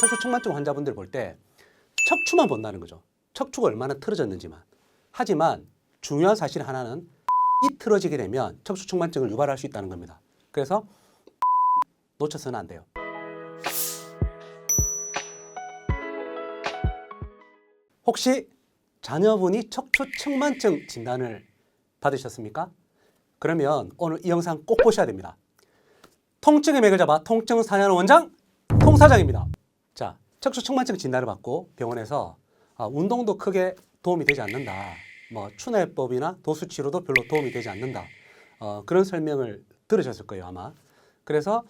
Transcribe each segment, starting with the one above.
척추측만증 환자분들 볼 때 척추만 본다는 거죠. 척추가 얼마나 틀어졌는지만. 하지만 중요한 사실 하나는 이 틀어지게 되면 척추측만증을 유발할 수 있다는 겁니다. 그래서 놓쳐서는 안 돼요. 혹시 자녀분이 척추측만증 진단을 받으셨습니까? 그러면 오늘 이 영상 꼭 보셔야 됩니다. 통증의 맥을 잡아 통증 사냥하는 원장 통사장입니다. 자, 척추측만증 진단을 받고 병원에서 운동도 크게 도움이 되지 않는다. 추내법이나 도수치료도 별로 도움이 되지 않는다. 그런 설명을 들으셨을 거예요, 아마. 그래서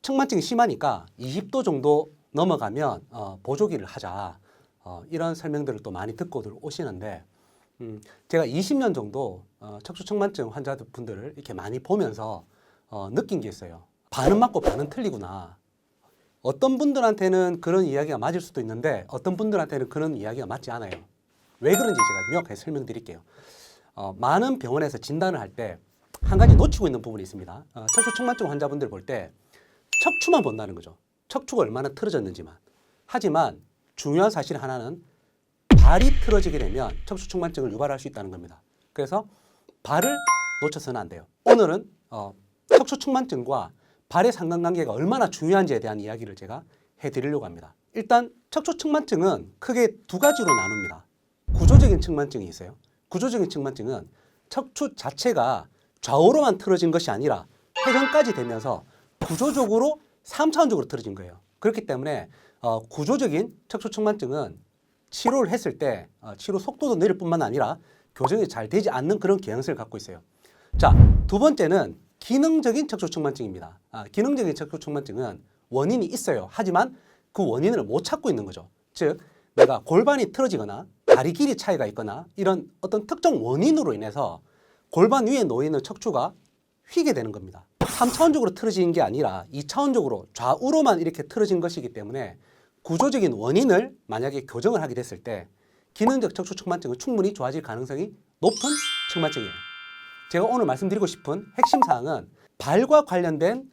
측만증이 심하니까 20도 정도 넘어가면 보조기를 하자. 이런 설명들을 또 많이 듣고들 오시는데 제가 20년 정도 척추측만증 환자분들을 이렇게 많이 보면서 느낀 게 있어요. 반은 맞고 반은 틀리구나. 어떤 분들한테는 그런 이야기가 맞을 수도 있는데 어떤 분들한테는 그런 이야기가 맞지 않아요. 왜 그런지 제가 명확하게 설명드릴게요. 많은 병원에서 진단을 할 때 한 가지 놓치고 있는 부분이 있습니다. 척추측만증 환자분들 볼 때 척추만 본다는 거죠. 척추가 얼마나 틀어졌는지만. 하지만 중요한 사실 하나는 발이 틀어지게 되면 척추측만증을 유발할 수 있다는 겁니다. 그래서 발을 놓쳐서는 안 돼요. 오늘은 척추측만증과 발의 상관관계가 얼마나 중요한지에 대한 이야기를 제가 해드리려고 합니다. 일단 척추측만증은 크게 두 가지로 나눕니다. 구조적인 측만증이 있어요. 구조적인 측만증은 척추 자체가 좌우로만 틀어진 것이 아니라 회전까지 되면서 구조적으로 3차원적으로 틀어진 거예요. 그렇기 때문에 구조적인 척추측만증은 치료를 했을 때 치료 속도도 느릴 뿐만 아니라 교정이 잘 되지 않는 그런 경향성을 갖고 있어요. 자, 두 번째는 기능적인 척추측만증입니다. 기능적인 척추측만증은 원인이 있어요. 하지만 그 원인을 못 찾고 있는 거죠. 즉, 내가 골반이 틀어지거나 다리 길이 차이가 있거나 이런 어떤 특정 원인으로 인해서 골반 위에 놓이는 척추가 휘게 되는 겁니다. 3차원적으로 틀어진 게 아니라 2차원적으로 좌우로만 이렇게 틀어진 것이기 때문에 구조적인 원인을 만약에 교정을 하게 됐을 때 기능적 척추측만증은 충분히 좋아질 가능성이 높은 측만증이에요. 제가 오늘 말씀드리고 싶은 핵심 사항은 발과 관련된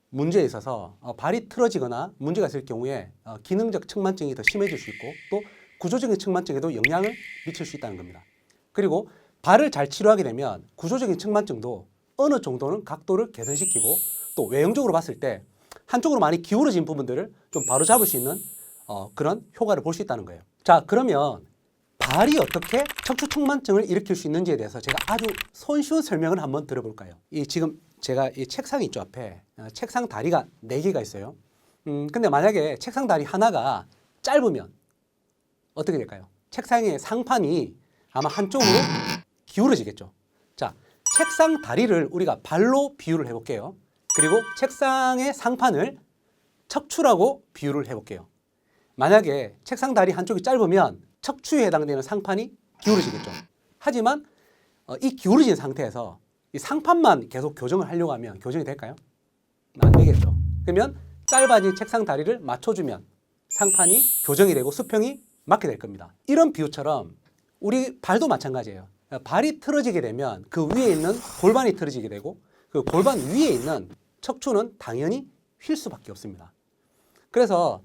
문제에 있어서 발이 틀어지거나 문제가 있을 경우에 기능적 측만증이 더 심해질 수 있고 또 구조적인 측만증에도 영향을 미칠 수 있다는 겁니다. 그리고 발을 잘 치료하게 되면 구조적인 측만증도 어느 정도는 각도를 개선시키고 또 외형적으로 봤을 때 한쪽으로 많이 기울어진 부분들을 좀 바로잡을 수 있는 그런 효과를 볼 수 있다는 거예요. 자, 그러면 발이 어떻게 척추측만증을 일으킬 수 있는지에 대해서 제가 아주 손쉬운 설명을 한번 들어볼까요? 지금 제가 이 책상이 있죠, 앞에. 책상 다리가 4개가 있어요. 근데 만약에 책상 다리 하나가 짧으면 어떻게 될까요? 책상의 상판이 아마 한쪽으로 기울어지겠죠. 자, 책상 다리를 우리가 발로 비유를 해볼게요. 그리고 책상의 상판을 척추라고 비유를 해볼게요. 만약에 책상 다리 한쪽이 짧으면 척추에 해당되는 상판이 기울어지겠죠. 하지만 이 기울어진 상태에서 이 상판만 계속 교정을 하려고 하면 교정이 될까요? 안 되겠죠. 그러면 짧아진 책상 다리를 맞춰주면 상판이 교정이 되고 수평이 맞게 될 겁니다. 이런 비유처럼 우리 발도 마찬가지예요. 발이 틀어지게 되면 그 위에 있는 골반이 틀어지게 되고 그 골반 위에 있는 척추는 당연히 휠 수밖에 없습니다. 그래서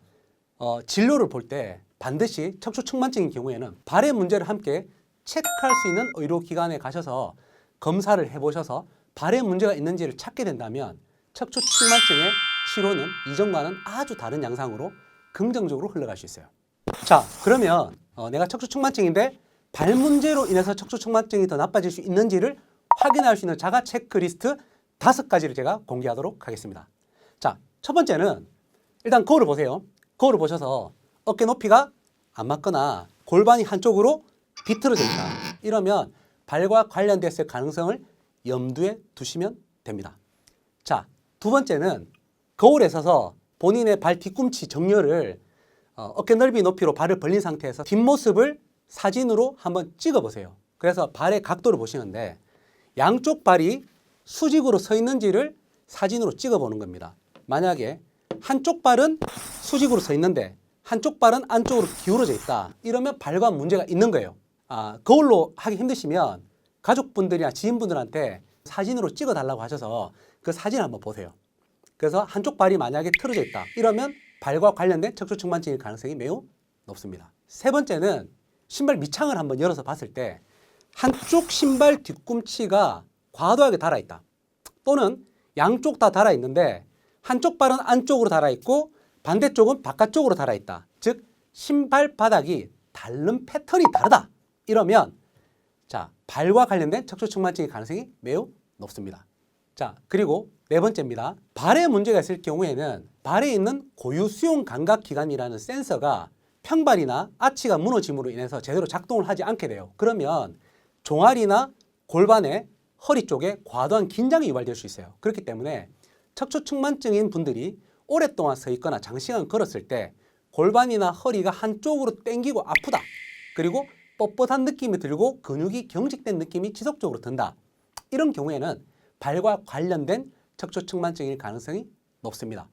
진료를 볼 때 반드시 척추측만증인 경우에는 발의 문제를 함께 체크할 수 있는 의료기관에 가셔서 검사를 해보셔서 발에 문제가 있는지를 찾게 된다면 척추측만증의 치료는 이전과는 아주 다른 양상으로 긍정적으로 흘러갈 수 있어요. 자, 그러면 내가 척추측만증인데 발 문제로 인해서 척추측만증이 더 나빠질 수 있는지를 확인할 수 있는 자가 체크리스트 5가지를 제가 공개하도록 하겠습니다. 자, 첫 번째는 일단 거울을 보세요. 거울을 보셔서 어깨 높이가 안 맞거나 골반이 한쪽으로 비틀어져 있다. 이러면 발과 관련됐을 가능성을 염두에 두시면 됩니다. 자, 두 번째는 거울에 서서 본인의 발 뒤꿈치 정렬을 어깨 넓이 높이로 발을 벌린 상태에서 뒷모습을 사진으로 한번 찍어보세요. 그래서 발의 각도를 보시는데 양쪽 발이 수직으로 서 있는지를 사진으로 찍어보는 겁니다. 만약에 한쪽 발은 수직으로 서 있는데 한쪽 발은 안쪽으로 기울어져 있다. 이러면 발과 문제가 있는 거예요. 거울로 하기 힘드시면 가족분들이나 지인분들한테 사진으로 찍어달라고 하셔서 그 사진을 한번 보세요. 그래서 한쪽 발이 만약에 틀어져 있다. 이러면 발과 관련된 척추측만증일 가능성이 매우 높습니다. 세 번째는 신발 밑창을 한번 열어서 봤을 때 한쪽 신발 뒤꿈치가 과도하게 달아있다. 또는 양쪽 다 달아있는데 한쪽 발은 안쪽으로 달아있고 반대쪽은 바깥쪽으로 달아있다. 즉 신발 바닥이 닳는 패턴이 다르다. 이러면 자, 발과 관련된 척추측만증의 가능성이 매우 높습니다. 자, 그리고 네 번째입니다. 발에 문제가 있을 경우에는 발에 있는 고유 수용 감각기관이라는 센서가 평발이나 아치가 무너짐으로 인해서 제대로 작동을 하지 않게 돼요. 그러면 종아리나 골반의 허리 쪽에 과도한 긴장이 유발될 수 있어요. 그렇기 때문에 척추측만증인 분들이 오랫동안 서 있거나 장시간 걸었을 때 골반이나 허리가 한쪽으로 당기고 아프다. 그리고 뻣뻣한 느낌이 들고 근육이 경직된 느낌이 지속적으로 든다. 이런 경우에는 발과 관련된 척추측만증일 가능성이 높습니다.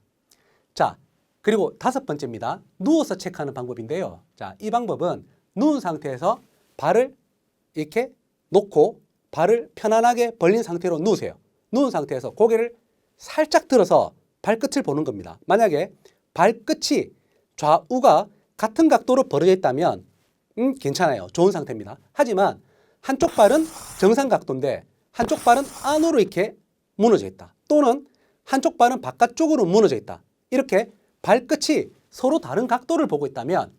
자, 그리고 다섯 번째입니다. 누워서 체크하는 방법인데요. 자, 이 방법은 누운 상태에서 발을 이렇게 놓고 발을 편안하게 벌린 상태로 누우세요. 누운 상태에서 고개를 살짝 들어서 발끝을 보는 겁니다. 만약에 발끝이 좌우가 같은 각도로 벌어져 있다면 괜찮아요. 좋은 상태입니다. 하지만 한쪽 발은 정상 각도인데 한쪽 발은 안으로 이렇게 무너져 있다. 또는 한쪽 발은 바깥쪽으로 무너져 있다. 이렇게 발끝이 서로 다른 각도를 보고 있다면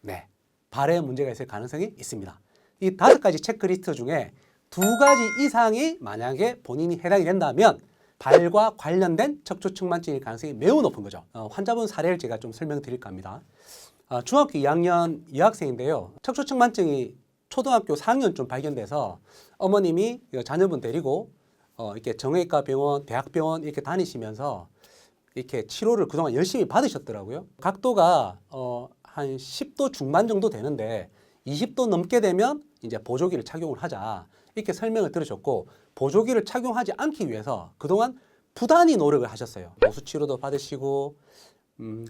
네, 발에 문제가 있을 가능성이 있습니다. 이 다섯 가지 체크리스트 중에 두 가지 이상이 만약에 본인이 해당이 된다면 발과 관련된 척추측만증일 가능성이 매우 높은 거죠. 환자분 사례를 제가 좀 설명드릴까 합니다. 중학교 2학년 여학생인데요. 척추측만증이 초등학교 4학년쯤 발견돼서 어머님이 자녀분 데리고 이렇게 정형외과 병원, 대학병원 이렇게 다니시면서 이렇게 치료를 그동안 열심히 받으셨더라고요. 각도가 한 10도 중반 정도 되는데 20도 넘게 되면 이제 보조기를 착용을 하자. 이렇게 설명을 들으셨고 보조기를 착용하지 않기 위해서 그동안 부단히 노력을 하셨어요. 노수 치료도 받으시고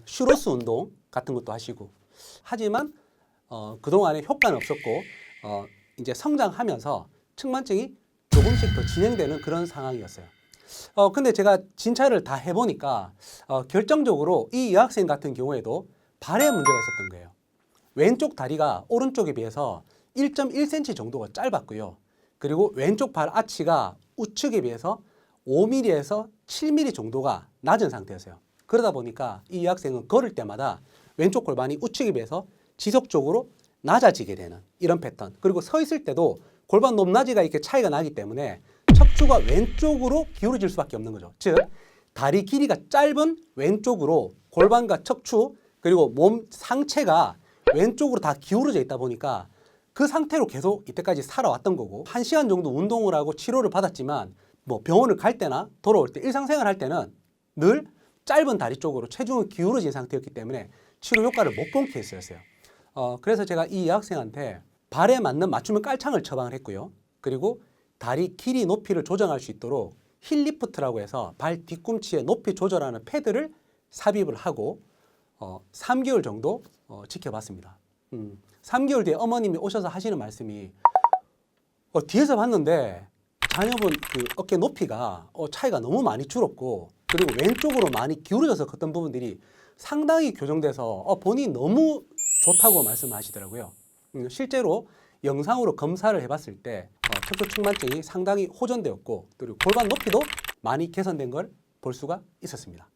슈로스 운동 같은 것도 하시고 하지만 그동안에 효과는 없었고 이제 성장하면서 측만증이 조금씩 더 진행되는 그런 상황이었어요. 근데 제가 진찰을 다 해보니까 결정적으로 이 여학생 같은 경우에도 발에 문제가 있었던 거예요. 왼쪽 다리가 오른쪽에 비해서 1.1cm 정도가 짧았고요. 그리고 왼쪽 발 아치가 우측에 비해서 5mm에서 7mm 정도가 낮은 상태였어요. 그러다 보니까 이 여학생은 걸을 때마다 왼쪽 골반이 우측에 비해서 지속적으로 낮아지게 되는 이런 패턴. 그리고 서 있을 때도 골반 높낮이가 이렇게 차이가 나기 때문에 척추가 왼쪽으로 기울어질 수밖에 없는 거죠. 즉 다리 길이가 짧은 왼쪽으로 골반과 척추 그리고 몸 상체가 왼쪽으로 다 기울어져 있다 보니까 그 상태로 계속 이때까지 살아왔던 거고 1시간 정도 운동을 하고 치료를 받았지만 뭐 병원을 갈 때나 돌아올 때 일상생활 할 때는 늘 짧은 다리 쪽으로 체중이 기울어진 상태였기 때문에 치료 효과를 못 본 케이스였어요. 그래서 제가 이 여학생한테 발에 맞는 맞춤형 깔창을 처방을 했고요. 그리고 다리 길이 높이를 조정할 수 있도록 힐리프트라고 해서 발 뒤꿈치의 높이 조절하는 패드를 삽입을 하고 3개월 정도 지켜봤습니다. 3개월 뒤에 어머님이 오셔서 하시는 말씀이 뒤에서 봤는데 자녀분 그 어깨 높이가 차이가 너무 많이 줄었고 그리고 왼쪽으로 많이 기울어져서 컸던 부분들이 상당히 교정돼서 본인이 너무 좋다고 말씀하시더라고요. 실제로 영상으로 검사를 해봤을 때 척추측만증이 상당히 호전되었고 그리고 골반 높이도 많이 개선된 걸 볼 수가 있었습니다.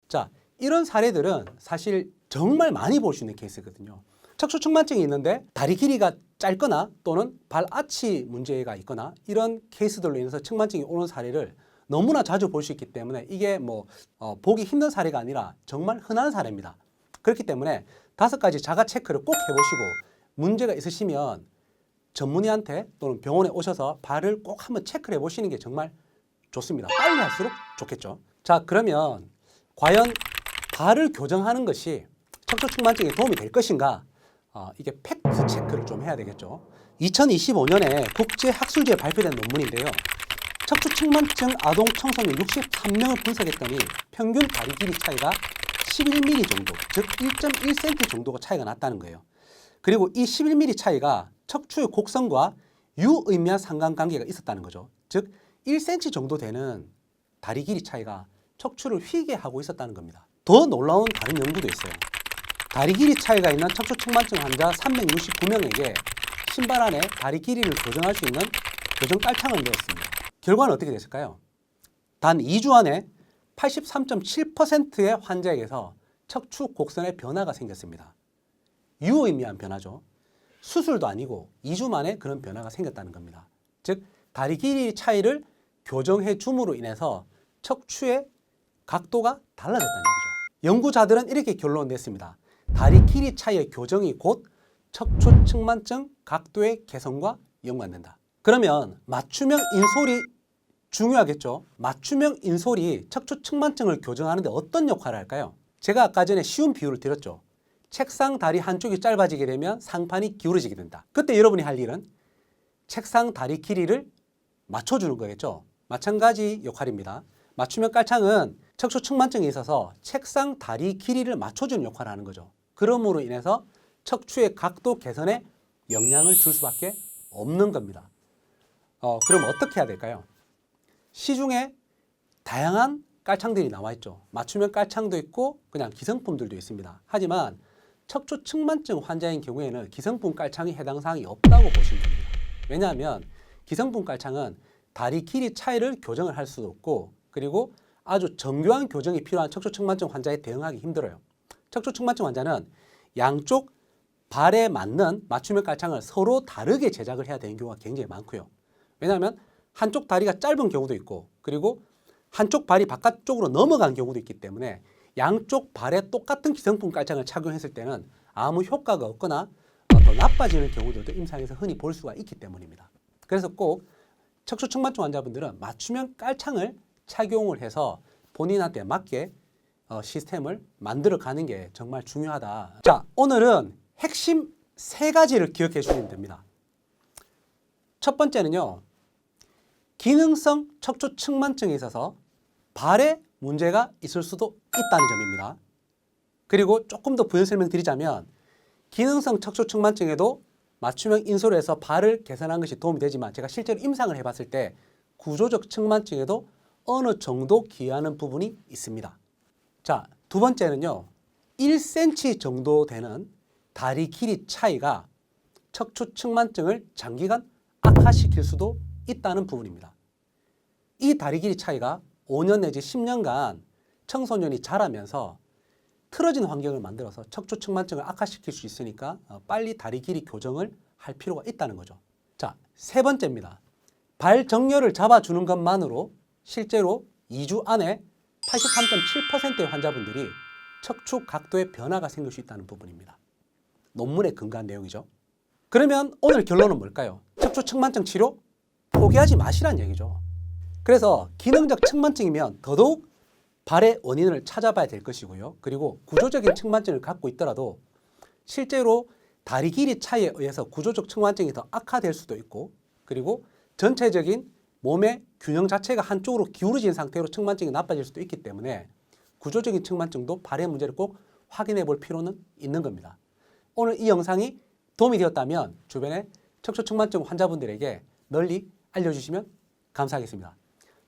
자, 이런 사례들은 사실 정말 많이 볼 수 있는 케이스거든요. 척추측만증이 있는데 다리 길이가 짧거나 또는 발 아치 문제가 있거나 이런 케이스들로 인해서 측만증이 오는 사례를 너무나 자주 볼 수 있기 때문에 이게 뭐 보기 힘든 사례가 아니라 정말 흔한 사례입니다. 그렇기 때문에 5가지 자가 체크를 꼭 해보시고 문제가 있으시면 전문의한테 또는 병원에 오셔서 발을 꼭 한번 체크를 해보시는 게 정말 좋습니다. 빨리 할수록 좋겠죠. 자, 그러면 과연 발을 교정하는 것이 척추측만증에 도움이 될 것인가? 이게 팩트 체크를 좀 해야 되겠죠. 2025년에 국제학술지에 발표된 논문인데요. 척추측만증 아동 청소년 63명을 분석했더니 평균 다리 길이 차이가 11mm 정도, 즉 1.1cm 정도가 차이가 났다는 거예요. 그리고 이 11mm 차이가 척추의 곡선과 유의미한 상관관계가 있었다는 거죠. 즉 1cm 정도 되는 다리 길이 차이가 척추를 휘게 하고 있었다는 겁니다. 더 놀라운 다른 연구도 있어요. 다리 길이 차이가 있는 척추 측만증 환자 369명에게 신발 안에 다리 길이를 교정할 수 있는 교정 깔창을 넣었습니다. 결과는 어떻게 됐을까요? 단 2주 안에 83.7%의 환자에게서 척추 곡선의 변화가 생겼습니다. 유의미한 변화죠. 수술도 아니고 2주 만에 그런 변화가 생겼다는 겁니다. 즉 다리 길이 차이를 교정해 줌으로 인해서 척추의 각도가 달라졌다는 얘기죠. 연구자들은 이렇게 결론 냈습니다. 다리 길이 차이의 교정이 곧 척추 측만증 각도의 개선과 연관된다. 그러면 맞춤형 인솔이 중요하겠죠. 맞춤형 인솔이 척추 측만증을 교정하는 데 어떤 역할을 할까요? 제가 아까 전에 쉬운 비유를 드렸죠. 책상 다리 한쪽이 짧아지게 되면 상판이 기울어지게 된다. 그때 여러분이 할 일은 책상 다리 길이를 맞춰주는 거겠죠. 마찬가지 역할입니다. 맞춤형 깔창은 척추 측만증에 있어서 책상 다리 길이를 맞춰주는 역할을 하는 거죠. 그러므로 인해서 척추의 각도 개선에 영향을 줄 수밖에 없는 겁니다. 그럼 어떻게 해야 될까요? 시중에 다양한 깔창들이 나와 있죠. 맞춤형 깔창도 있고 그냥 기성품들도 있습니다. 하지만 척추 측만증 환자인 경우에는 기성품 깔창이 해당 사항이 없다고 보시면 됩니다. 왜냐하면 기성품 깔창은 다리 길이 차이를 교정을 할 수도 없고 그리고 아주 정교한 교정이 필요한 척추 측만증 환자에 대응하기 힘들어요. 척추 측만증 환자는 양쪽 발에 맞는 맞춤형 깔창을 서로 다르게 제작을 해야 되는 경우가 굉장히 많고요. 왜냐하면 한쪽 다리가 짧은 경우도 있고 그리고 한쪽 발이 바깥쪽으로 넘어간 경우도 있기 때문에 양쪽 발에 똑같은 기성품 깔창을 착용했을 때는 아무 효과가 없거나 더 나빠지는 경우들도 임상에서 흔히 볼 수가 있기 때문입니다. 그래서 꼭 척추 측만증 환자분들은 맞춤형 깔창을 착용을 해서 본인한테 맞게 시스템을 만들어 가는 게 정말 중요하다. 자, 오늘은 핵심 3가지를 기억해 주시면 됩니다. 첫 번째는요. 기능성 척추 측만증에 있어서 발에 문제가 있을 수도 있다는 점입니다. 그리고 조금 더 부연 설명드리자면 기능성 척추 측만증에도 맞춤형 인솔에서 발을 개선한 것이 도움이 되지만 제가 실제로 임상을 해봤을 때 구조적 측만증에도 어느 정도 기여하는 부분이 있습니다. 자, 두 번째는요. 1cm 정도 되는 다리 길이 차이가 척추 측만증을 장기간 악화시킬 수도 있다는 부분입니다. 이 다리 길이 차이가 5년 내지 10년간 청소년이 자라면서 틀어진 환경을 만들어서 척추 측만증을 악화시킬 수 있으니까 빨리 다리 길이 교정을 할 필요가 있다는 거죠. 자, 세 번째입니다. 발 정렬을 잡아주는 것만으로 실제로 2주 안에 83.7%의 환자분들이 척추 각도의 변화가 생길 수 있다는 부분입니다. 논문에 근거한 내용이죠. 그러면 오늘 결론은 뭘까요? 척추 측만증 치료 포기하지 마시란 얘기죠. 그래서 기능적 측만증이면 더더욱 발의 원인을 찾아봐야 될 것이고요. 그리고 구조적인 측만증을 갖고 있더라도 실제로 다리 길이 차이에 의해서 구조적 측만증이 더 악화될 수도 있고 그리고 전체적인 몸의 균형 자체가 한쪽으로 기울어진 상태로 측만증이 나빠질 수도 있기 때문에 구조적인 측만증도 발의 문제를 꼭 확인해 볼 필요는 있는 겁니다. 오늘 이 영상이 도움이 되었다면 주변에 척추 측만증 환자분들에게 널리 알려주시면 감사하겠습니다.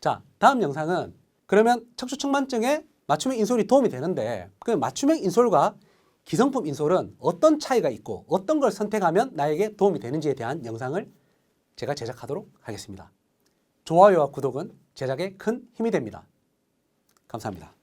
자, 다음 영상은 그러면 척추 측만증에 맞춤형 인솔이 도움이 되는데 그 맞춤형 인솔과 기성품 인솔은 어떤 차이가 있고 어떤 걸 선택하면 나에게 도움이 되는지에 대한 영상을 제가 제작하도록 하겠습니다. 좋아요와 구독은 제작에 큰 힘이 됩니다. 감사합니다.